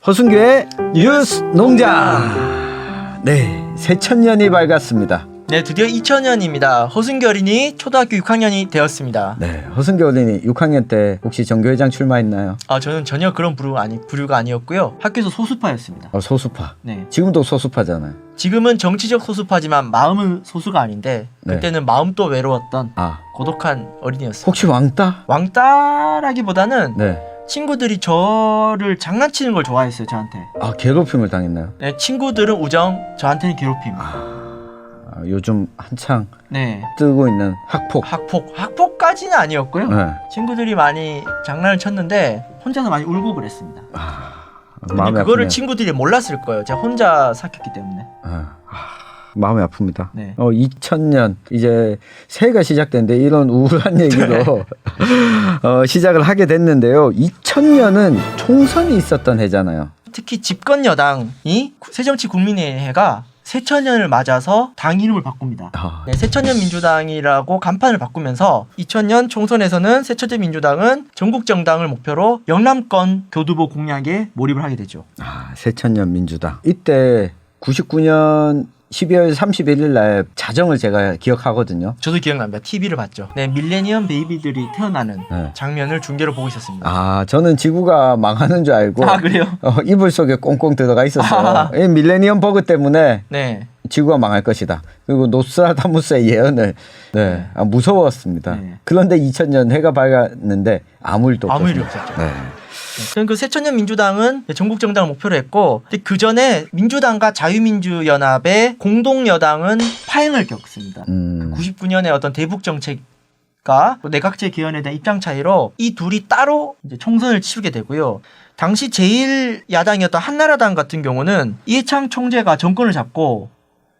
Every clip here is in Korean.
허순교의 뉴스 농장. 네, 새천년이 밝았습니다. 네, 드디어 2000년입니다. 허순교 어린이 초등학교 6학년이 되었습니다. 네, 허순교 어린이 6학년 때 혹시 전교회장 출마했나요? 저는 전혀 그런 부류가 아니었고요. 학교에서 소수파였습니다. 소수파. 네. 지금도 소수파잖아요. 지금은 정치적 소수파지만 마음은 소수가 아닌데 네. 그때는 마음도 외로웠던 고독한 어린이였습니다. 혹시 왕따? 왕따라기보다는 네. 친구들이 저를 장난치는 걸 좋아했어요, 저한테. 괴롭힘을 당했나요? 네, 친구들은 우정, 저한테는 괴롭힘. 요즘 한창 네. 뜨고 있는 학폭. 학폭까지는 아니었고요. 네. 친구들이 많이 장난을 쳤는데 혼자서 많이 울고 그랬습니다. 근데 그거를 아프네요. 친구들이 몰랐을 거예요. 제가 혼자 삭혔기 때문에. 마음이 아픕니다. 네. 2000년 이제 새해가 시작됐는데 이런 우울한 얘기로 시작을 하게 됐는데요. 2000년은 총선이 있었던 해잖아요. 특히 집권 여당이 새정치국민회의가 새천년을 맞아서 당 이름을 바꿉니다. 네, 새천년 민주당이라고 간판을 바꾸면서 2000년 총선에서는 새천년 민주당은 전국 정당을 목표로 영남권 교두보 공약에 몰입을 하게 되죠. 새천년 민주당. 이때 99년 12월 31일 날 자정을 제가 기억하거든요. 저도 기억납니다. TV를 봤죠. 네, 밀레니엄 베이비들이 태어나는 네. 장면을 중계로 보고 있었습니다. 저는 지구가 망하는 줄 알고 그래요? 이불 속에 꽁꽁 들어가 있었어요. 이 밀레니엄 버그 때문에 네. 지구가 망할 것이다. 그리고 노스트라다무스의 예언을 무서웠습니다. 네. 그런데 2000년 해가 밝았는데 아무 일도 없었죠. 네. 그 새천년 민주당은 전국 정당을 목표로 했고, 그 전에 민주당과 자유민주연합의 공동 여당은 파행을 겪습니다. 99년에 어떤 대북 정책과 내각제 개헌에 대한 입장 차이로 이 둘이 따로 이제 총선을 치르게 되고요. 당시 제일 야당이었던 한나라당 같은 경우는 이해창 총재가 정권을 잡고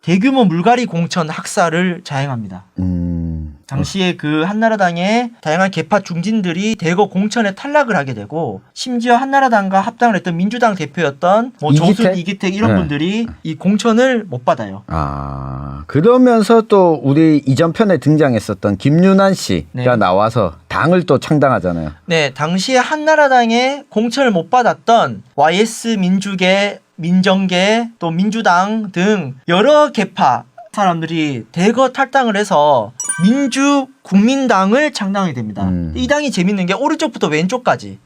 대규모 물갈이 공천 학살을 자행합니다. 당시에 그 한나라당의 다양한 계파 중진들이 대거 공천에 탈락을 하게 되고, 심지어 한나라당과 합당을 했던 민주당 대표였던 조순, 이기택 이런 분들이 이 공천을 못 받아요. 그러면서 또 우리 이전 편에 등장했었던 김윤환 씨가 나와서 당을 또 창당하잖아요. 네, 당시에 한나라당의 공천을 못 받았던 YS 민주계, 민정계, 또 민주당 등 여러 계파 사람들이 대거 탈당을 해서 민주국민당을 창당하게 됩니다. 이 당이 재밌는 게 오른쪽부터 왼쪽까지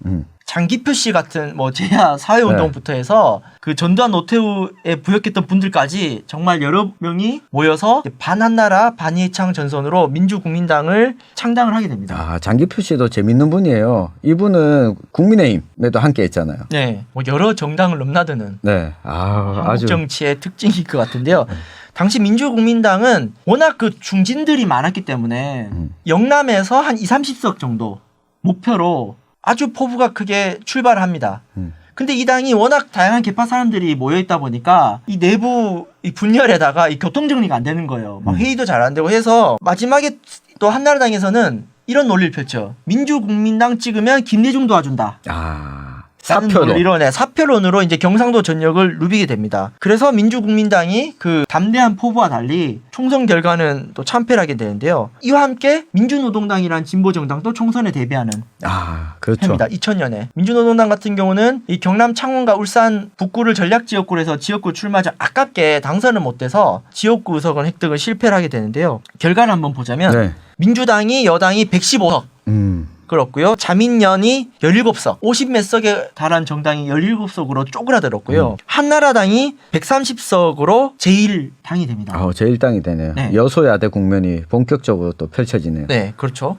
장기표 씨 같은 제야 사회운동부터 해서 그 전두환 노태우에 부역했던 분들까지 정말 여러 명이 모여서 반한나라 반이해창 전선으로 민주국민당을 창당을 하게 됩니다. 장기표 씨도 재밌는 분이에요. 이분은 국민의힘에도 함께 했잖아요. 네, 여러 정당을 넘나드는 한국 아주 정치의 특징일 것 같은데요. 당시 민주국민당은 워낙 그 중진들이 많았기 때문에 영남에서 한 20-30석 정도 목표로 아주 포부가 크게 출발을 합니다. 근데 이 당이 워낙 다양한 계파 사람들이 모여있다 보니까 이 내부 이 분열에다가 이 교통정리가 안 되는 거예요. 막 회의도 잘 안 되고 해서 마지막에 또 한나라당에서는 이런 논리를 펼쳐. 민주국민당 찍으면 김대중 도와준다. 사표론으로 이제 경상도 전역을 누비게 됩니다. 그래서 민주국민당이 그 담대한 포부와 달리 총선 결과는 또 참패를 하게 되는데요. 이와 함께 민주노동당이라는 진보정당도 총선에 대비하는 그렇죠. 해입니다. 2000년에 민주노동당 같은 경우는 이 경남 창원과 울산 북구를 전략지역구로 해서 지역구 출마자 아깝게 당선을 못 돼서 지역구 의석은 획득을 실패를 하게 되는데요. 결과를 한번 보자면 민주당이 여당이 115석 그렇고요. 자민련이 17석, 50몇 석에 달한 정당이 17석으로 쪼그라들었고요. 한나라당이 130석으로 제1당이 됩니다. 제1당이 되네요. 여소야대 국면이 본격적으로 또 펼쳐지네요. 네, 그렇죠.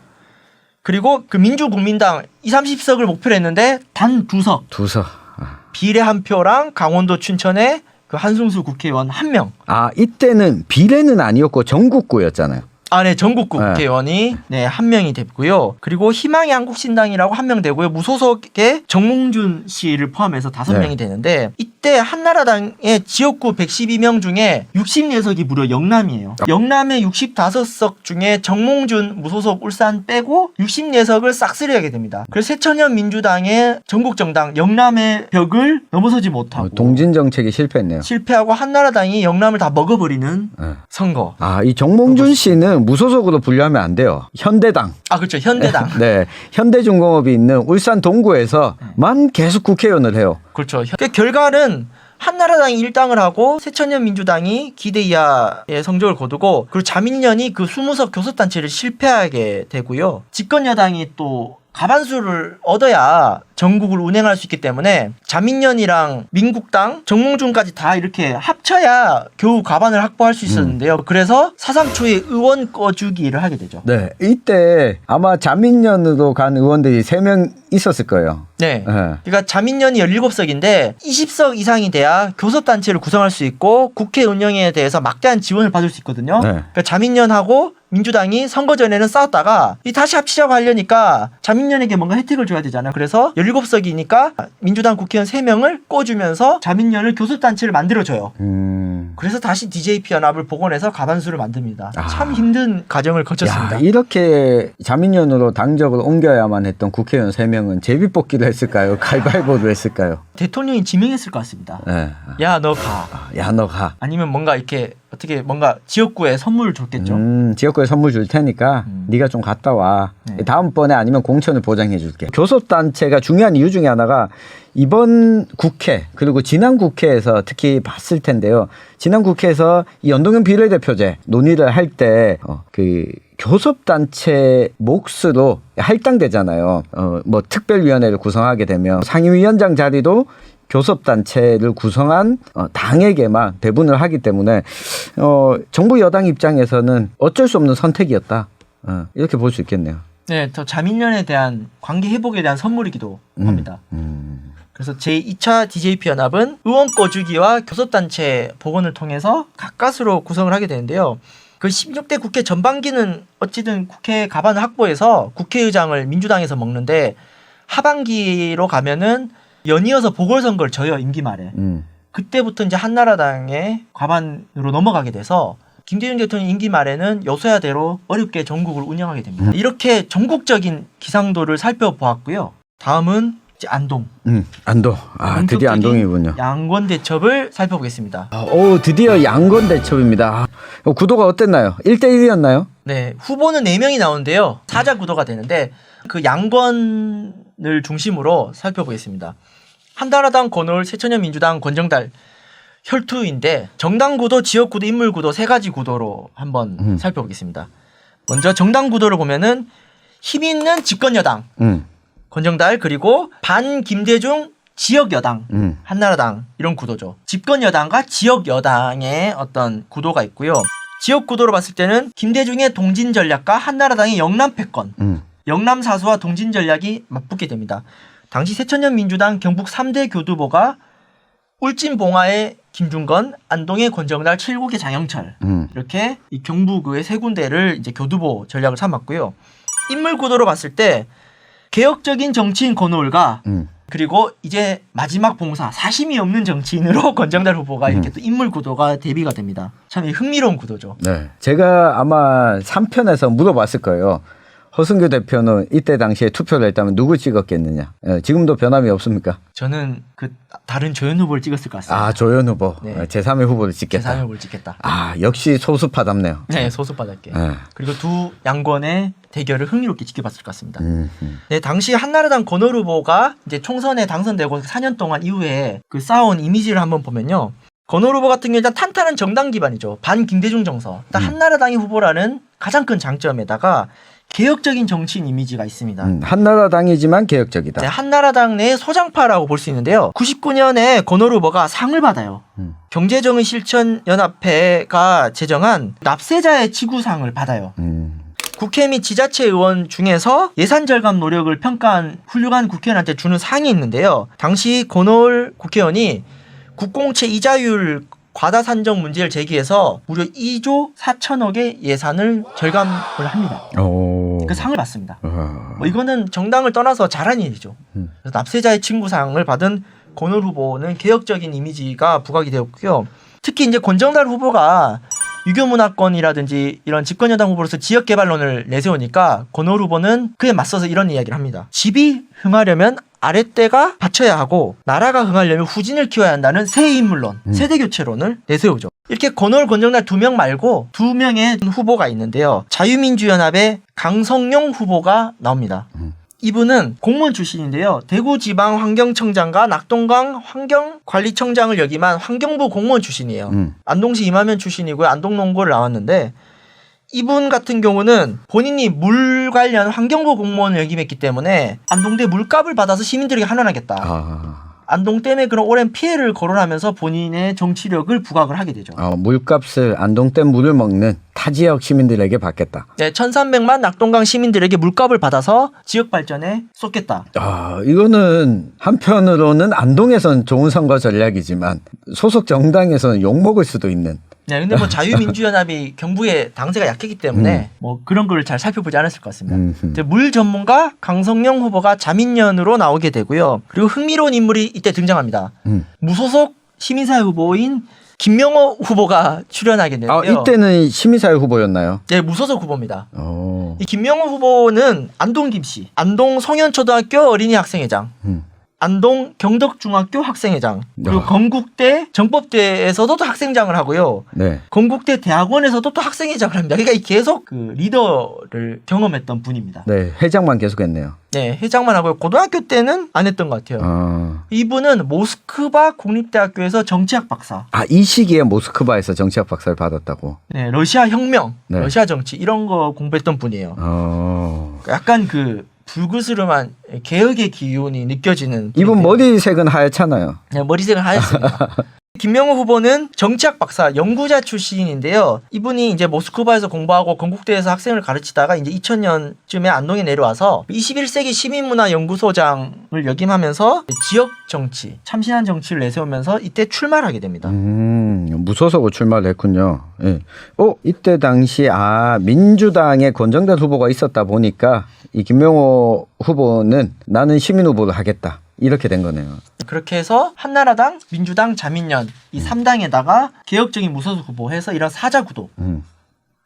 그리고 그 민주국민당 20-30석을 목표로 했는데 단 2석. 비례 1표랑 강원도 춘천에 그 한승수 국회의원 1명. 이때는 비례는 아니었고 전국구였잖아요. 네, 전국구 국회의원이 1명이 됐고요. 그리고 희망의 한국신당이라고 1명 되고요. 무소속의 정몽준 씨를 포함해서 5명이 되는데, 이때 한나라당의 지역구 112명 중에 64석이 무려 영남이에요. 영남의 65석 중에 정몽준 무소속 울산 빼고 64석을 싹쓸이하게 됩니다. 그래서 새천년 민주당의 전국정당 영남의 벽을 넘어서지 못하고 동진 정책이 실패하고 한나라당이 영남을 다 먹어버리는 선거. 이 정몽준 씨는 무소속으로 분류하면 안 돼요. 현대당. 그렇죠. 현대당. 현대중공업이 있는 울산 동구에서만 계속 국회의원을 해요. 그렇죠. 그 결과는 한나라당이 1당을 하고 새천년민주당이 기대 이하의 성적을 거두고 그리고 자민련이 그 20석 교섭단체를 실패하게 되고요. 집권여당이 또 과반수를 얻어야 전국을 운행할 수 있기 때문에 자민련이랑 민국당, 정몽준까지 다 이렇게 합쳐야 겨우 과반을 확보할 수 있었는데요. 그래서 사상 초의 의원 꺼주기를 하게 되죠. 네, 이때 아마 자민련으로 간 의원들이 3명 있었을 거예요. 네. 그러니까 자민련이 17석인데 20석 이상이 돼야 교섭단체를 구성할 수 있고 국회 운영에 대해서 막대한 지원을 받을 수 있거든요. 네. 그러니까 자민련하고 민주당이 선거 전에는 싸웠다가 다시 합치자고 하려니까 자민련에게 뭔가 혜택을 줘야 되잖아요. 그래서 17석이니까 민주당 국회의원 3명을 꿔주면서 자민련을 교섭단체를 만들어줘요. 그래서 다시 DJP 연합을 복원해서 과반수를 만듭니다. 참 힘든 과정을 거쳤습니다. 야, 이렇게 자민련으로 당적을 옮겨야만 했던 국회의원 3명은 제비뽑기를 했을까요? 가위바위보를 했을까요? 대통령이 지명했을 것 같습니다. 네. 야, 너 가. 야, 너 가. 아니면 뭔가 이렇게 어떻게 뭔가 지역구에 선물을 줬겠죠. 지역구에 선물 줄 테니까 네가 좀 갔다 와. 네. 다음번에 아니면 공천을 보장해 줄게. 교섭단체가 중요한 이유 중에 하나가 이번 국회 그리고 지난 국회에서 특히 봤을 텐데요. 지난 국회에서 이 연동형 비례대표제 논의를 할 때 그 교섭단체 몫으로 할당되잖아요. 뭐 특별위원회를 구성하게 되면 상임위원장 자리도 교섭단체를 구성한 당에게만 배분을 하기 때문에 정부 여당 입장에서는 어쩔 수 없는 선택이었다. 이렇게 볼 수 있겠네요. 네, 더 자민련에 대한 관계 회복에 대한 선물이기도 합니다. 그래서 제2차 DJP 연합은 의원 꺼주기와 교섭단체 복원을 통해서 가까스로 구성을 하게 되는데요. 그 16대 국회 전반기는 어찌든 국회 과반을 확보해서 국회의장을 민주당에서 먹는데 하반기로 가면은 연이어서 보궐선거를 져요, 임기 말에. 그때부터 이제 한나라당의 과반으로 넘어가게 돼서 김대중 대통령 임기 말에는 여소야대로 어렵게 전국을 운영하게 됩니다. 이렇게 전국적인 기상도를 살펴보았고요. 다음은 이제 안동. 안동. 드디어 안동이군요. 양권 대첩을 살펴보겠습니다. 드디어 양권 대첩입니다. 구도가 어땠나요? 1대1이었나요? 네, 후보는 4명이 나오는데요. 사자 구도가 되는데 그 양권을 중심으로 살펴보겠습니다. 한나라당, 권오을, 새천년민주당, 권정달 혈투인데 정당 구도, 지역 구도, 인물 구도 3가지 구도로 한번 살펴보겠습니다. 먼저 정당 구도를 보면은 힘 있는 집권 여당 권정달 그리고 반 김대중 지역 여당 한나라당 이런 구도죠. 집권 여당과 지역 여당의 어떤 구도가 있고요. 지역 구도로 봤을 때는 김대중의 동진 전략과 한나라당의 영남 패권, 영남 사수와 동진 전략이 맞붙게 됩니다. 당시 새천년민주당 경북 3대 교두보가 울진 봉화의 김중건, 안동의 권정달, 칠곡의 장영철 이렇게 이 경북의 3군데를 이제 교두보 전략을 삼았고요. 인물 구도로 봤을 때 개혁적인 정치인 권오을과 그리고 이제 마지막 봉사 사심이 없는 정치인으로 권정달 후보가 이렇게 또 인물 구도가 대비가 됩니다. 참 흥미로운 구도죠. 네, 제가 아마 3편에서 물어봤을 거예요. 허승규 대표는 이때 당시에 투표를 했다면 누구 찍었겠느냐? 지금도 변함이 없습니까? 저는 그 다른 조연 후보를 찍었을 것 같습니다. 조연 후보. 네. 제3의 후보를 찍겠다. 제3의 후보를 찍겠다. 역시 소수파답네요. 네, 소수파답게. 그리고 두 양권의 대결을 흥미롭게 지켜봤을 것 같습니다. 네, 당시 한나라당 권오을 후보가 이제 총선에 당선되고 4년 동안 이후에 그 쌓아온 이미지를 한번 보면요. 권오을 후보 같은 경우는 일단 탄탄한 정당 기반이죠. 반 김대중 정서. 일단 한나라당이 후보라는 가장 큰 장점에다가 개혁적인 정치인 이미지가 있습니다. 한나라당이지만 개혁적이다. 네, 한나라당 내 소장파라고 볼 수 있는데요. 99년에 권오을 후보가 상을 받아요. 경제정의실천연합회가 제정한 납세자의 지구상을 받아요. 국회 및 지자체 의원 중에서 예산 절감 노력을 평가한 훌륭한 국회의원한테 주는 상이 있는데요. 당시 권오을 국회의원이 국공채 이자율 과다 산정 문제를 제기해서 무려 2조 4천억의 예산을 절감을 합니다. 그 상을 받습니다. 뭐 이거는 정당을 떠나서 잘한 일이죠. 그래서 납세자의 친구상을 받은 권오을 후보는 개혁적인 이미지가 부각이 되었고요. 특히 이제 권정달 후보가 유교문화권이라든지 이런 집권여당 후보로서 지역개발론을 내세우니까 권오을 후보는 그에 맞서서 이런 이야기를 합니다. 집이 흥하려면 아랫대가 받쳐야 하고 나라가 흥하려면 후진을 키워야 한다는 새 인물론, 세대교체론을 내세우죠. 이렇게 권오을, 권정달 2명 말고 2명의 후보가 있는데요. 자유민주연합의 강성용 후보가 나옵니다. 이분은 공무원 출신인데요. 대구지방환경청장과 낙동강 환경관리청장을 역임한 환경부 공무원 출신이에요. 안동시 임하면 출신이고요. 안동농고를 나왔는데 이분 같은 경우는 본인이 물 관련 환경부 공무원을 역임했기 때문에 안동대 물값을 받아서 시민들에게 환원하겠다. 안동 때문에 그런 오랜 피해를 거론하면서 본인의 정치력을 부각을 하게 되죠. 물값을 안동댐 물을 먹는 타 지역 시민들에게 받겠다. 네, 1,300만 낙동강 시민들에게 물값을 받아서 지역 발전에 쏟겠다. 이거는 한편으로는 안동에선 좋은 선거 전략이지만 소속 정당에서는 욕먹을 수도 있는. 네, 근데 뭐 자유민주연합이 경부에 당세가 약했기 때문에 뭐 그런 걸 잘 살펴보지 않았을 것 같습니다. 물 전문가 강성영 후보가 자민련으로 나오게 되고요. 그리고 흥미로운 인물이 이때 등장합니다. 무소속 시민사회 후보인 김명호 후보가 출연하게 되는데요. 이때는 시민사회 후보였나요? 네, 무소속 후보입니다. 이 김명호 후보는 안동 김씨, 안동 송현초등학교 어린이 학생회장, 안동 경덕중학교 학생회장, 그리고 건국대 정법대에서도 또 학생장을 하고요. 네. 건국대 대학원에서도 또 학생회장을 합니다. 그러니까 계속 그 리더를 경험했던 분입니다. 네, 회장만 계속했네요. 네, 회장만 하고요. 고등학교 때는 안 했던 것 같아요. 이분은 모스크바 국립대학교에서 정치학 박사. 이 시기에 모스크바에서 정치학 박사를 받았다고. 네, 러시아 혁명, 네. 러시아 정치 이런 거 공부했던 분이에요. 약간 그 불그스름한 개혁의 기운이 느껴지는 이분 머리색은 하얗잖아요. 네, 머리색은 하였습니다. 김명호 후보는 정치학 박사, 연구자 출신인데요. 이분이 이제 모스크바에서 공부하고 건국대에서 학생을 가르치다가 이제 2000년쯤에 안동에 내려와서 21세기 시민문화연구소장을 역임하면서 지역 정치, 참신한 정치를 내세우면서 이때 출마를 하게 됩니다. 무소속으로 출마를 했군요. 예. 이때 당시 민주당의 권정달 후보가 있었다 보니까 이 김명호 후보는 나는 시민 후보를 하겠다. 이렇게 된 거네요. 그렇게 해서 한나라당, 민주당, 자민련 이 3당에다가 개혁적인 무소속 후보 해서 이런 사자구도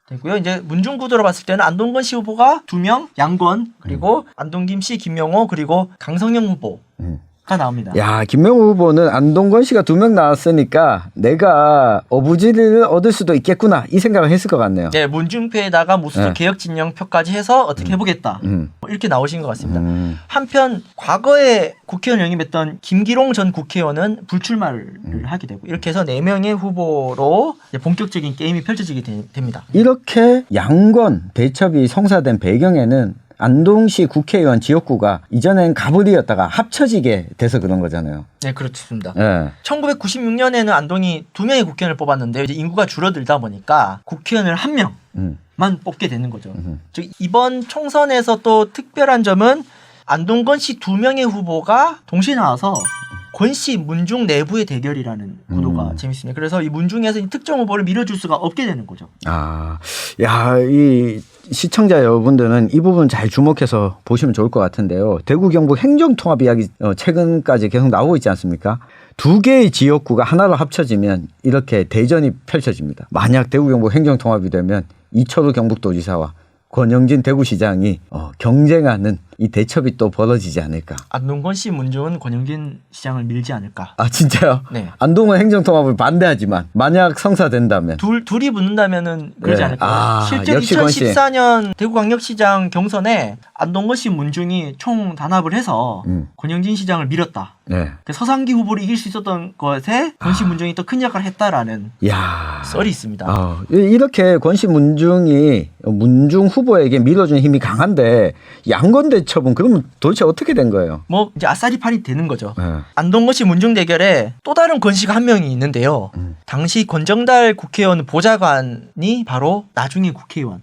되고요. 이제 문중구도로 봤을 때는 안동건 씨 후보가 2명, 양권, 그리고 안동김 씨, 김명호, 그리고 강성영 후보가 나옵니다. 야, 김명호 후보는 안동건 씨가 2명 나왔으니까 내가 어부지리를 얻을 수도 있겠구나 이 생각을 했을 것 같네요. 네, 문중표에다가 무소속 개혁 진영표까지 해서 어떻게 해보겠다. 이렇게 나오신 것 같습니다. 한편 과거에 국회의원 영입했던 김기롱 전 국회의원은 불출마를 하게 되고 이렇게 해서 4명의 후보로 이제 본격적인 게임이 펼쳐지게 됩니다. 이렇게 양권 대첩이 성사된 배경에는 안동시 국회의원 지역구가 이전엔 가불이었다가 합쳐지게 돼서 그런 거잖아요. 네, 그렇습니다. 네. 1996년에는 안동이 2명의 국회의원을 뽑았는데 이제 인구가 줄어들다 보니까 국회의원을 1명만 뽑게 되는 거죠. 즉 이번 총선에서 또 특별한 점은 안동건 씨 2명의 후보가 동시에 나와서 권씨 문중 내부의 대결이라는 구도가 재밌습니다. 그래서 이 문중에서 이 특정 후보를 밀어줄 수가 없게 되는 거죠. 이 시청자 여러분들은 이 부분 잘 주목해서 보시면 좋을 것 같은데요. 대구 경북 행정통합 이야기 최근까지 계속 나오고 있지 않습니까? 2개의 지역구가 하나로 합쳐지면 이렇게 대전이 펼쳐집니다. 만약 대구 경북 행정통합이 되면 이철우 경북도지사와 권영진 대구시장이 경쟁하는 이 대첩이 또 벌어지지 않을까. 안동건 씨 문중은 권영진 시장을 밀지 않을까. 진짜요? 네. 안동은 행정통합을 반대하지만 만약 성사된다면 둘이 붙는다면은 그러지 않을까. 실제로 역시 2014년 대구광역시장 경선에 안동건 씨 문중이 총 단합을 해서 권영진 시장을 밀었다. 네. 서상기 후보를 이길 수 있었던 것에 권씨 문중이 또 큰 역할을 했다라는 썰이 있습니다. 이렇게 권씨 문중이 문중 후보에게 밀어준 힘이 강한데 양권 대첩은 그러면 도대체 어떻게 된 거예요? 뭐 이제 아싸리팔이 되는 거죠. 네. 안동건 씨 문중 대결에 또 다른 권씨가 한 명이 있는데요. 당시 권정달 국회의원 보좌관이 바로 나중에 국회의원.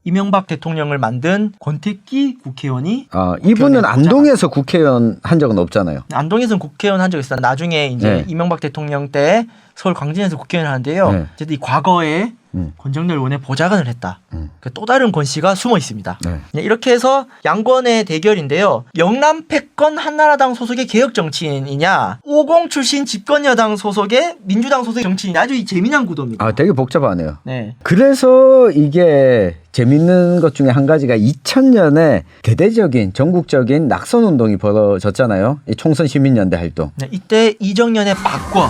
이명박 대통령을 만든 권택기 국회의원이 이분은 안동에서 국회의원 한 적은 없잖아요. 안동에서는 국회의원 한 적이 있어요. 나중에 이제 이명박 대통령 때 서울 광진에서 국회의원을 하는데요. 어쨌든 이 과거에 권정달 의원의 보좌관을 했다. 또 다른 권 씨가 숨어 있습니다. 이렇게 해서 양권의 대결인데요. 영남 패권 한나라당 소속의 개혁 정치인이냐, 50 출신 집권 여당 소속의 민주당 소속의 정치인이 아주 재미난 구도입니다. 되게 복잡하네요. 네. 그래서 이게 재밌는 것 중에 한 가지가 2000년에 대대적인 전국적인 낙선운동이 벌어졌잖아요. 이 총선 시민연대 활동. 네, 이때 이정연의 바꿔.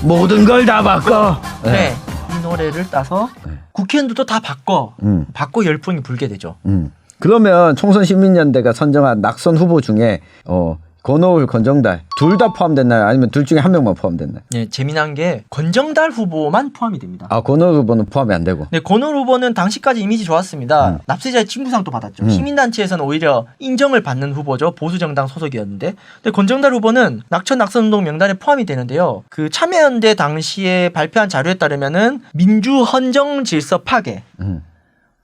모든 걸 다 바꿔. 이 노래를 따서 국회의원들도 다 바꿔 열풍이 불게 되죠. 그러면 총선 시민연대가 선정한 낙선 후보 중에 권오울, 권정달 둘 다 포함됐나요? 아니면 둘 중에 한 명만 포함됐나요? 네, 재미난 게 권정달 후보만 포함이 됩니다. 아, 권오울 후보는 포함이 안 되고. 네, 권오울 후보는 당시까지 이미지 좋았습니다. 납세자의 친구상도 받았죠. 시민단체에서는 오히려 인정을 받는 후보죠. 보수정당 소속이었는데. 근데 권정달 후보는 낙천낙선운동 명단에 포함이 되는데요. 그 참여연대 당시에 발표한 자료에 따르면은 민주 헌정 질서 파괴,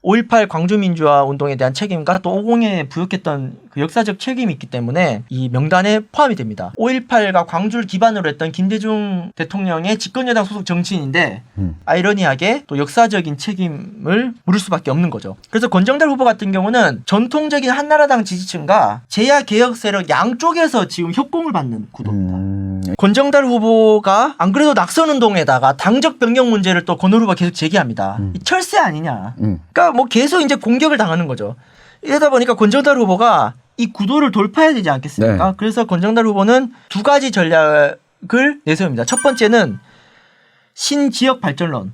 5.18 광주민주화 운동에 대한 책임과 또 5.0에 부역했던 그 역사적 책임이 있기 때문에 이 명단에 포함이 됩니다. 5.18과 광주를 기반으로 했던 김대중 대통령의 집권여당 소속 정치인인데 아이러니하게 또 역사적인 책임을 물을 수밖에 없는 거죠. 그래서 권정달 후보 같은 경우는 전통적인 한나라당 지지층과 제야 개혁 세력 양쪽에서 지금 협공을 받는 구도입니다. 권정달 후보가 안 그래도 낙선운동에다가 당적 변경 문제를 또 권오울 후보가 계속 제기합니다. 이 철새 아니냐. 그러니까 뭐 계속 이제 공격을 당하는 거죠. 이러다 보니까 권정달 후보가 이 구도를 돌파해야 되지 않겠습니까? 네. 그래서 권정달 후보는 두 가지 전략을 내세웁니다. 첫 번째는 신지역 발전론.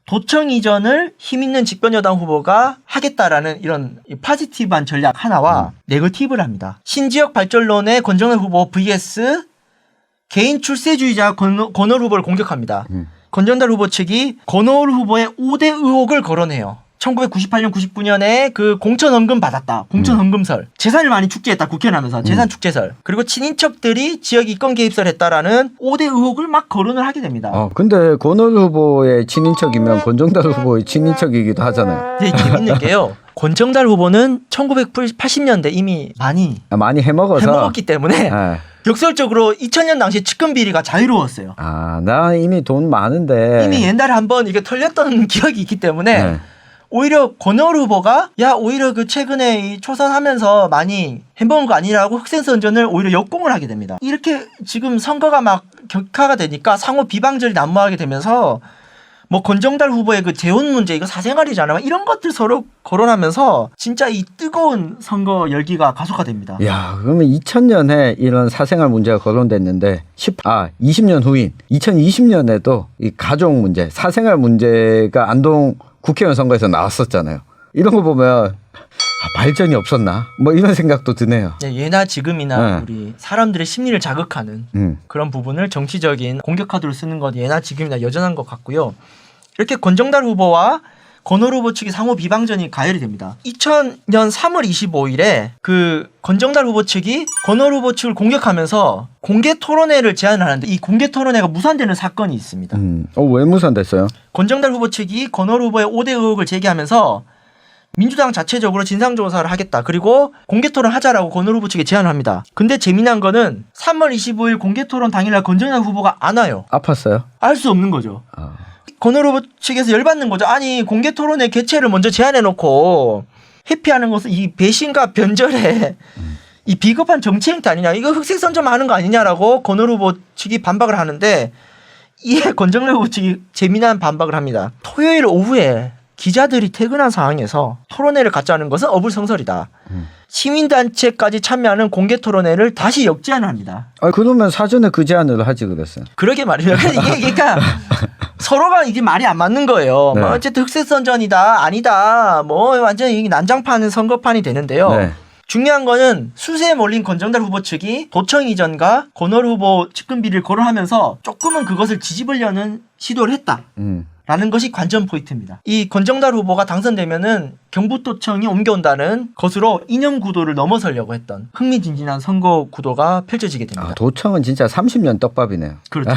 도청 이전을 힘있는 집권여당 후보가 하겠다라는 이런 파지티브한 전략 하나와 네거티브를 합니다. 신지역 발전론의 권정달 후보 vs 개인 출세주의자 권오울 후보를 공격합니다. 권정달 후보 측이 권오울 후보의 5대 의혹을 거론해요. 1998년, 99년에 그 공천 헌금 받았다. 공천 헌금설. 재산을 많이 축제했다. 국회 나면서 재산 축제설. 그리고 친인척들이 지역 이권 개입설 했다라는 5대 의혹을 막 거론을 하게 됩니다. 근데 권오울 후보의 친인척이면 권정달 후보의 친인척이기도 하잖아요. 네, 재밌는 게요. 권정달 후보는 1980년대 이미 많이 해먹었기 때문에 네. 역설적으로 2000년 당시 측근 비리가 자유로웠어요. 아, 나 이미 돈 많은데. 이미 옛날에 한번 이게 털렸던 기억이 있기 때문에 네. 오히려 권오울 후보가 오히려 그 최근에 이 초선하면서 많이 해먹은 거 아니라고 흑색 선전을 오히려 역공을 하게 됩니다. 이렇게 지금 선거가 막 격화가 되니까 상호 비방절이 난무하게 되면서 뭐 권정달 후보의 그 재혼 문제 이거 사생활이잖아 이런 것들 서로 거론하면서 진짜 이 뜨거운 선거 열기가 가속화됩니다. 야, 그러면 2000년에 이런 사생활 문제가 거론됐는데 20년 후인 2020년에도 이 가족 문제, 사생활 문제가 안동 국회의원 선거에서 나왔었잖아요. 이런 거 보면 발전이 없었나? 뭐 이런 생각도 드네요. 네, 예나 지금이나 우리 사람들의 심리를 자극하는 그런 부분을 정치적인 공격 카드로 쓰는 건 예나 지금이나 여전한 것 같고요. 이렇게 권정달 후보와 권오울 후보 측이 상호 비방전이 가열이 됩니다. 2000년 3월 25일에 그 권정달 후보 측이 권오울 후보 측을 공격하면서 공개 토론회를 제안을 하는데 이 공개 토론회가 무산되는 사건이 있습니다. 왜 무산됐어요? 권정달 후보 측이 권오울 후보의 5대 의혹을 제기하면서 민주당 자체적으로 진상조사를 하겠다. 그리고 공개토론 하자라고 권오울 후보 측에 제안을 합니다. 근데 재미난 거는 3월 25일 공개토론 당일날 권정달 후보가 안 와요. 아팠어요? 알 수 없는 거죠. 권오울 후보 측에서 열받는 거죠. 아니 공개토론회 개최를 먼저 제안해놓고 회피하는 것은 이 배신과 변절에 이 비겁한 정치 행태 아니냐. 이거 흑색선전만 하는 거 아니냐라고 권오울 후보 측이 반박을 하는데 이에 권정달 후보 측이 재미난 반박을 합니다. 토요일 오후에 기자들이 퇴근한 상황에서 토론회를 갖자는 것은 어불성설이다. 시민단체까지 참여하는 공개토론회를 다시 역제안을 합니다. 그러면 사전에 그 제안을 하지 그랬어요. 그러게 말이에요. 이게 그러니까 서로가 이게 말이 안 맞는 거예요. 네. 뭐 어쨌든 흑색선전이다 아니다 뭐 완전히 난장판 선거판이 되는데요. 네. 중요한 거는 수세에 몰린 권정달 후보 측이 도청 이전과 권오울 후보 측근 비리를 거론하면서 조금은 그것을 뒤집으려는 시도를 했다. 라는 것이 관전 포인트입니다. 이 권정달 후보가 당선되면은 경북도청이 옮겨온다는 것으로 이념 구도를 넘어서려고 했던 흥미진진한 선거 구도가 펼쳐지게 됩니다. 도청은 진짜 30년 떡밥이네요. 그렇죠.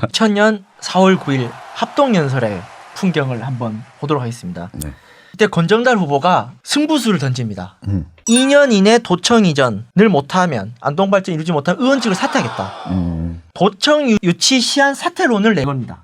2000년 4월 9일 합동연설의 풍경을 한번 보도록 하겠습니다. 네. 이때 권정달 후보가 승부수를 던집니다. 2년 이내 도청 이전을 못하면 안동발전 이루지 못하면 의원직을 사퇴하겠다. 도청 유치 시한 사퇴론을 내겁니다.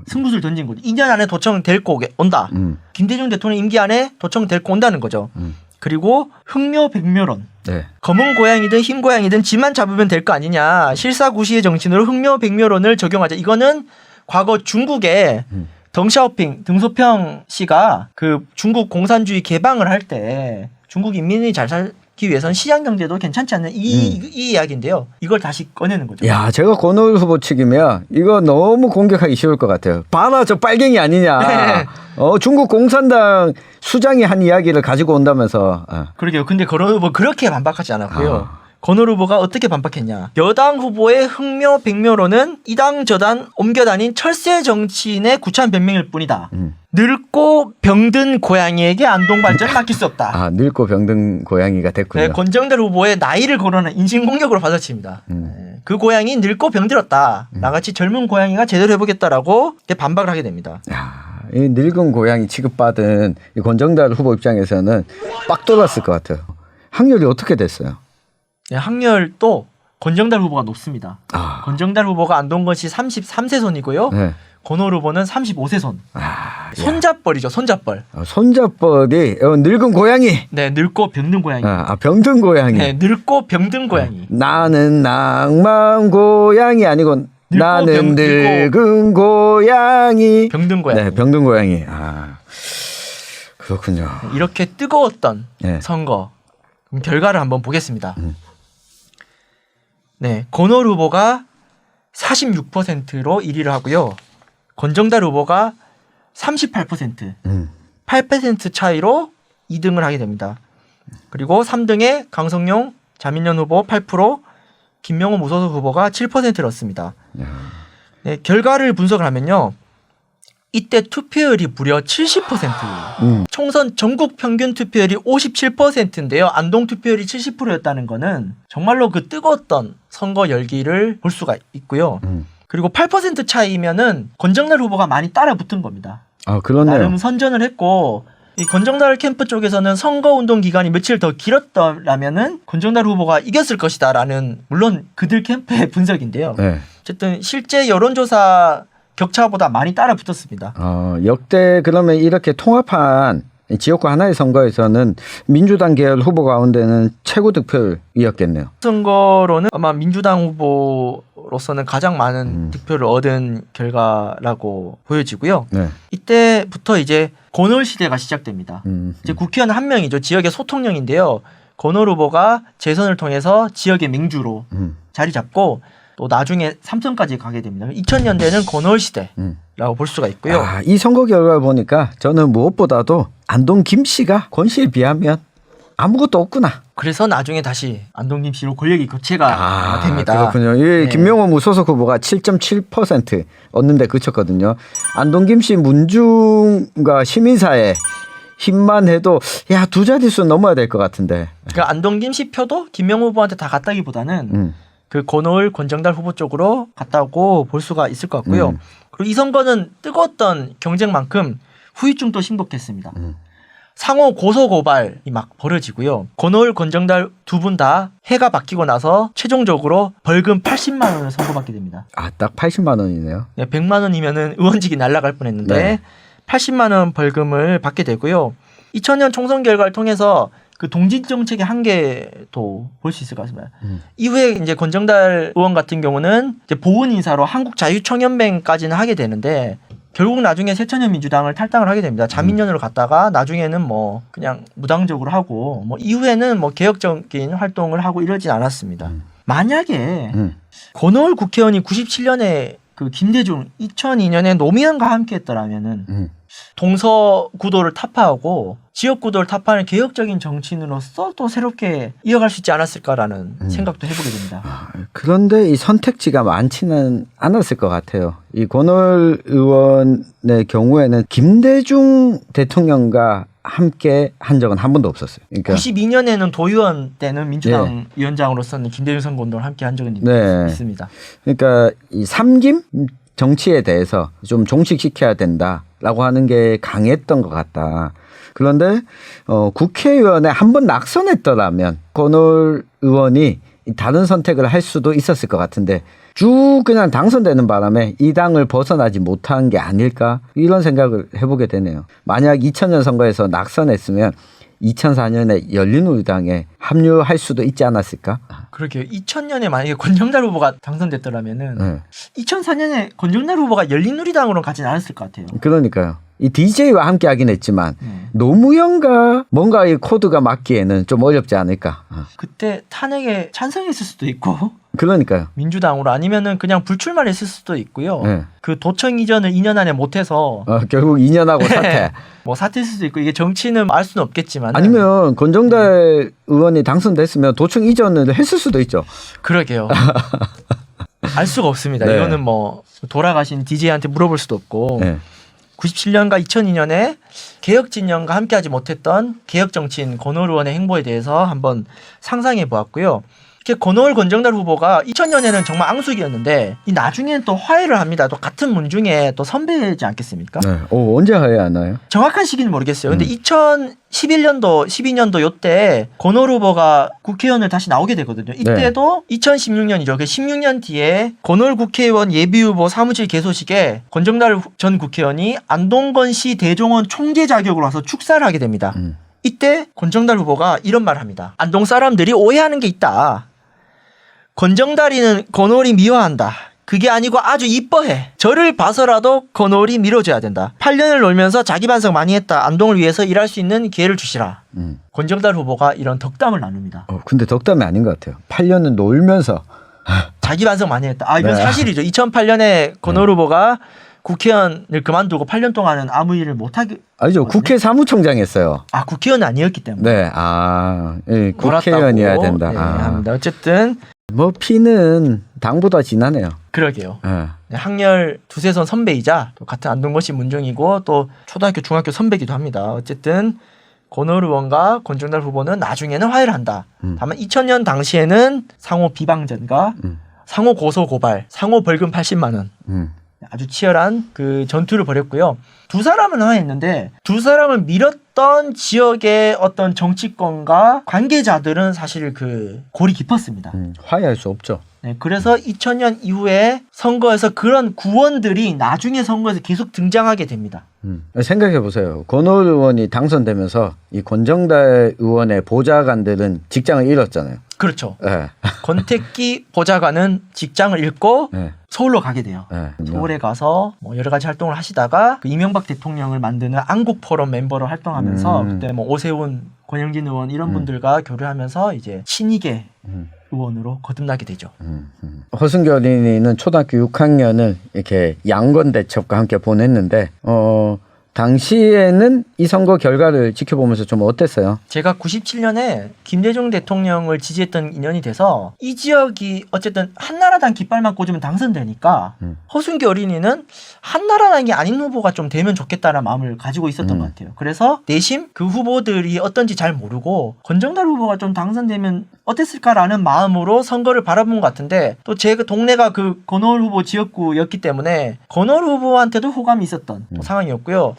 승부수를 던진 거죠. 2년 안에 도청 데리고 온다. 김대중 대통령 임기 안에 도청 데리고 온다는 거죠. 그리고 흑묘백묘론. 네. 검은 고양이든 흰 고양이든 지만 잡으면 될 거 아니냐. 실사구시의 정신으로 흑묘백묘론을 적용하자. 이거는 과거 중국에 덩샤오핑 등소평 씨가 그 중국 공산주의 개방을 할 때 중국 인민이 잘 위해서는 시장 경제도 괜찮지 않는 이 이야기인데요. 이걸 다시 꺼내는 거죠. 야, 제가 권오을 후보 측이면 이거 너무 공격하기 쉬울 것 같아요. 봐라, 저 빨갱이 아니냐. 네. 중국 공산당 수장이 한 이야기를 가지고 온다면서. 그러게요. 근데 권오을 후보 그렇게 반박하지 않았고요. 권오을 후보가 어떻게 반박했냐. 여당 후보의 흥묘 백묘로는 이당 저당 옮겨다닌 철새 정치인의 구차한 변명일 뿐이다. 늙고 병든 고양이에게 안동발전을 맡길 수 없다. 늙고 병든 고양이가 됐군요. 네, 권정달 후보의 나이를 거론한 인신공격으로 받아칩니다. 그 고양이 늙고 병들었다. 나같이 젊은 고양이가 제대로 해보겠다라고 반박을 하게 됩니다. 야, 이 늙은 고양이 취급받은 이 권정달 후보 입장에서는 빡 돌았을 것 같아요. 확률이 어떻게 됐어요? 네, 확률도 권정달 후보가 높습니다. 권정달 후보가 안동건시 33세손이고요. 네. 권오을 후보는 35세손. 손잡벌이죠. 손잡벌. 손잡벌이 늙은 고양이. 네, 늙고 병든 고양이. 병든 고양이. 네, 늙고 병든 고양이. 나는 낭만 고양이 아니고 나는 늙은 고양이. 병든 고양이. 네, 병든 고양이. 그렇군요. 이렇게 뜨거웠던 네. 선거 결과를 한번 보겠습니다. 네, 권오을 후보가 46%로 1위를 하고요. 권정달 후보가 38%, 8% 차이로 2등을 하게 됩니다. 그리고 3등에 강성용, 자민련 후보 8%, 김명호 무소속 후보가 7%를 얻습니다. 네, 결과를 분석을 하면요. 이때 투표율이 무려 70%. 총선 전국 평균 투표율이 57%인데요. 안동 투표율이 70%였다는 거는 정말로 그 뜨거웠던 선거 열기를 볼 수가 있고요. 그리고 8% 차이면은 권정달 후보가 많이 따라 붙은 겁니다. 그렇네요. 나름 선전을 했고 이 권정달 캠프 쪽에서는 선거운동 기간이 며칠 더 길었더라면은 권정달 후보가 이겼을 것이다라는 물론 그들 캠프의 분석인데요. 네. 어쨌든 실제 여론조사 격차보다 많이 따라 붙었습니다. 역대 그러면 이렇게 통합한 지역구 하나의 선거에서는 민주당 계열 후보 가운데는 최고 득표율이었겠네요. 선거로는 아마 민주당 후보로서는 가장 많은 득표를 얻은 결과라고 보여지고요. 네. 이때부터 이제 권오을 시대가 시작됩니다. 이제 국회의원 한 명이죠. 지역의 소통령인데요. 권오을 후보가 재선을 통해서 지역의 맹주로 자리 잡고 또 나중에 삼선까지 가게 됩니다. 2000년대는 권오을 시대라고 볼 수가 있고요. 이 선거 결과를 보니까 저는 무엇보다도 안동 김 씨가 권 씨에 비하면 아무것도 없구나. 그래서 나중에 다시 안동 김 씨로 권력이 교체가 됩니다. 그렇군요. 이 김명호 무소속 후보가 7.7% 얻는데 그쳤거든요. 안동 김 씨 문중과 시민사회 힘만 해도 두 자릿수 넘어야 될 것 같은데. 그러니까 안동 김 씨 표도 김명호 후보한테 다 갔다기보다는 그 권오을 권정달 후보 쪽으로 갔다고 볼 수가 있을 것 같고요. 그리고 이 선거는 뜨거웠던 경쟁만큼 후유증도 심각했습니다. 상호 고소 고발이 막 벌어지고요. 권오을 권정달 두 분 다 해가 바뀌고 나서 최종적으로 벌금 80만 원을 선고받게 됩니다. 딱 80만 원이네요. 네, 100만 원이면은 의원직이 날아갈 뻔했는데 네. 80만 원 벌금을 받게 되고요. 2000년 총선 결과를 통해서 그 동진 정책의 한계도 볼 수 있을 것 같습니다. 이후에 이제 권정달 의원 같은 경우는 이제 보훈 인사로 한국자유청년뱅까지는 하게 되는데 결국 나중에 새천년 민주당을 탈당을 하게 됩니다. 자민련으로 갔다가 나중에는 뭐 그냥 무당적으로 하고 뭐 이후에는 뭐 개혁적인 활동을 하고 이러진 않았습니다. 만약에 권오을 국회의원이 97년에 그 김대중 2002년에 노무현과 함께했더라면은 동서 구도를 타파하고 지역 구도를 타파하는 개혁적인 정치인으로서 또 새롭게 이어갈 수 있지 않았을까라는 생각도 해보게 됩니다. 그런데 이 선택지가 많지는 않았을 것 같아요. 이 권오을 의원의 경우에는 김대중 대통령과 함께 한 적은 한 번도 없었어요. 그러니까 92년에는 도의원 때는 민주당 위원장으로서는 김대중 선거운동을 함께 한 적은 있습니다. 그러니까 이 삼김 정치에 대해서 좀 종식시켜야 된다라고 하는 게 강했던 것 같다. 그런데 국회의원에 한 번 낙선했더라면 권오을 의원이 다른 선택을 할 수도 있었을 것 같은데 쭉 그냥 당선되는 바람에 이 당을 벗어나지 못한 게 아닐까 이런 생각을 해보게 되네요. 만약 2000년 선거에서 낙선했으면 2004년에 열린우리당에 합류할 수도 있지 않았을까? 그러게요. 2000년에 만약에 권정달 후보가 당선됐더라면은 2004년에 권정달 후보가 열린우리당으로 가진 않았을 것 같아요. 그러니까요. 이 DJ와 함께 하긴 했지만 노무현과 뭔가 이 코드가 맞기에는 좀 어렵지 않을까. 그때 탄핵에 찬성했을 수도 있고 그러니까요. 민주당으로 아니면은 그냥 불출마를 했을 수도 있고요. 네. 그 도청 이전을 2년 안에 못해서 결국 2년하고 사퇴. 뭐 사퇴했을 수도 있고 이게 정치는 알 수는 없겠지만 아니면 권정달 의원이 당선됐으면 도청 이전을 했을 수도 있죠. 그러게요. 알 수가 없습니다. 네. 이거는 뭐 돌아가신 DJ한테 물어볼 수도 없고 네. 97년과 2002년에 개혁 진영과 함께하지 못했던 개혁 정치인 권오을 의원의 행보에 대해서 한번 상상해 보았고요. 이렇게 권오을 권정달 후보가 2000년에는 정말 앙숙이었는데 이 나중에는 또 화해를 합니다. 또 같은 문 중에 또 선배지 않겠습니까? 네. 언제 화해하나요? 정확한 시기는 모르겠어요. 근데 2011년도, 12년도 요때 권오을 후보가 국회의원을 다시 나오게 되거든요. 이때도 2016년이죠. 그 16년 뒤에 권오을 국회의원 예비후보 사무실 개소식에 권정달 전 국회의원이 안동건 시 대종원 총재 자격으로 와서 축사를 하게 됩니다. 이때 권정달 후보가 이런 말을 합니다. 안동 사람들이 오해하는 게 있다. 권정달이는 권오을이 미워한다. 그게 아니고 아주 이뻐해. 저를 봐서라도 권오을이 밀어줘야 된다. 8년을 놀면서 자기 반성 많이 했다. 안동을 위해서 일할 수 있는 기회를 주시라. 권정달 후보가 이런 덕담을 나눕니다. 근데 덕담이 아닌 것 같아요. 8년은 놀면서 자기 반성 많이 했다. 이건 네. 사실이죠. 2008년에 권오을 후보가 국회의원을 그만두고 8년 동안은 아무 일을 못하게. 아니죠. 국회 사무총장 했어요. 국회의원은 아니었기 때문에. 네. 예, 국회의원이어야 된다. 네, 합니다. 어쨌든 뭐 피는 당보다 진하네요. 그러게요. 네. 학렬 두세 선 선배이자 또 같은 안동고시 문중이고 또 초등학교 중학교 선배기도 합니다. 어쨌든 권오을 의원과 권정달 후보는 나중에는 화해를 한다. 다만 2000년 당시에는 상호 비방전과 상호 고소 고발, 상호 벌금 80만 원. 아주 치열한 그 전투를 벌였고요. 두 사람은 화해했는데 두 사람을 밀었던 지역의 어떤 정치권과 관계자들은 사실 그 골이 깊었습니다. 화해할 수 없죠. 네, 그래서 2000년 이후에 선거에서 그런 구원들이 나중에 선거에서 계속 등장하게 됩니다. 생각해 보세요. 권오을 의원이 당선되면서 이 권정달 의원의 보좌관들은 직장을 잃었잖아요. 그렇죠. 네. 권택기 보좌관은 직장을 잃고 네. 서울로 가게 돼요. 네. 서울에 가서 뭐 여러 가지 활동을 하시다가 그 이명박 대통령을 만드는 안국 포럼 멤버로 활동하면서 그때 뭐 오세훈, 권영진 의원 이런 분들과 교류하면서 이제 신익의 의원으로 거듭나게 되죠. 허승교 어린이는 초등학교 6학년을 이렇게 양건대첩과 함께 보냈는데 당시에는 이 선거 결과를 지켜보면서 좀 어땠어요? 제가 97년에 김대중 대통령을 지지했던 인연이 돼서 이 지역이 어쨌든 한나라당 깃발만 꽂으면 당선되니까 허순기 어린이는 한나라당이 아닌 후보가 좀 되면 좋겠다는 마음을 가지고 있었던 것 같아요. 그래서 내심 그 후보들이 어떤지 잘 모르고 권정달 후보가 좀 당선되면 어땠을까라는 마음으로 선거를 바라본 것 같은데 또 제 동네가 그 권오을 후보 지역구였기 때문에 권오을 후보한테도 호감이 있었던 상황이었고요.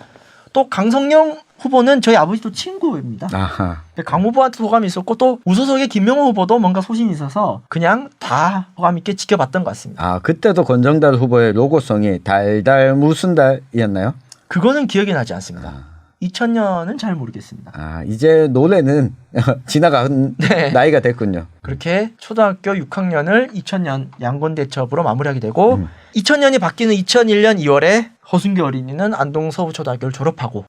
또 강성영 후보는 저희 아버지도 친구입니다. 아하. 강 후보한테 호감이 있었고 또 우소속의 김명호 후보도 뭔가 소신이 있어서 그냥 다 호감 있게 지켜봤던 것 같습니다. 그때도 권정달 후보의 로고송이 달달 무슨 달이었나요? 그거는 기억이 나지 않습니다. 2000년은 잘 모르겠습니다. 이제 노래는 지나간 네. 나이가 됐군요. 그렇게 초등학교 6학년을 2000년 양곤대첩으로 마무리하게 되고 2000년이 바뀌는 2001년 2월에 허순교 어린이는 안동 서부초등학교를 졸업하고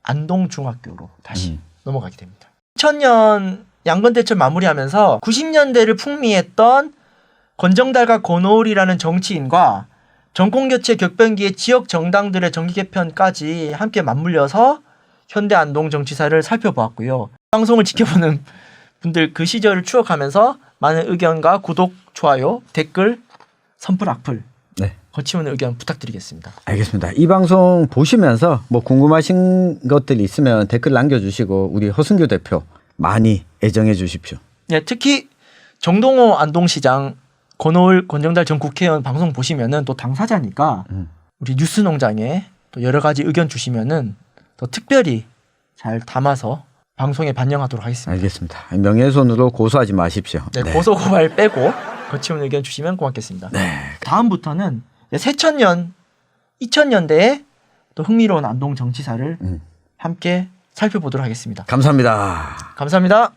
안동중학교로 다시 넘어가게 됩니다. 2000년 양건대첩 마무리하면서 90년대를 풍미했던 권정달과 권오을이라는 정치인과 정권교체 격변기의 지역 정당들의 정기 개편까지 함께 맞물려서 현대 안동 정치사를 살펴보았고요. 방송을 지켜보는 분들 그 시절을 추억하면서 많은 의견과 구독, 좋아요, 댓글, 선플, 악플 거침없는 의견 부탁드리겠습니다. 알겠습니다. 이 방송 보시면서 뭐 궁금하신 것들이 있으면 댓글 남겨주시고 우리 허승교 대표 많이 애정해 주십시오. 네, 특히 정동호 안동시장, 권오을, 권정달 전 국회의원 방송 보시면은 또 당사자니까 우리 뉴스농장에 또 여러 가지 의견 주시면은 더 특별히 잘 담아서 방송에 반영하도록 하겠습니다. 알겠습니다. 명예훼손으로 고소하지 마십시오. 네, 고소 고발 빼고 거침없는 의견 주시면 고맙겠습니다. 다음부터는 새천년, 2000년대에 또 흥미로운 안동 정치사를 함께 살펴보도록 하겠습니다. 감사합니다. 감사합니다.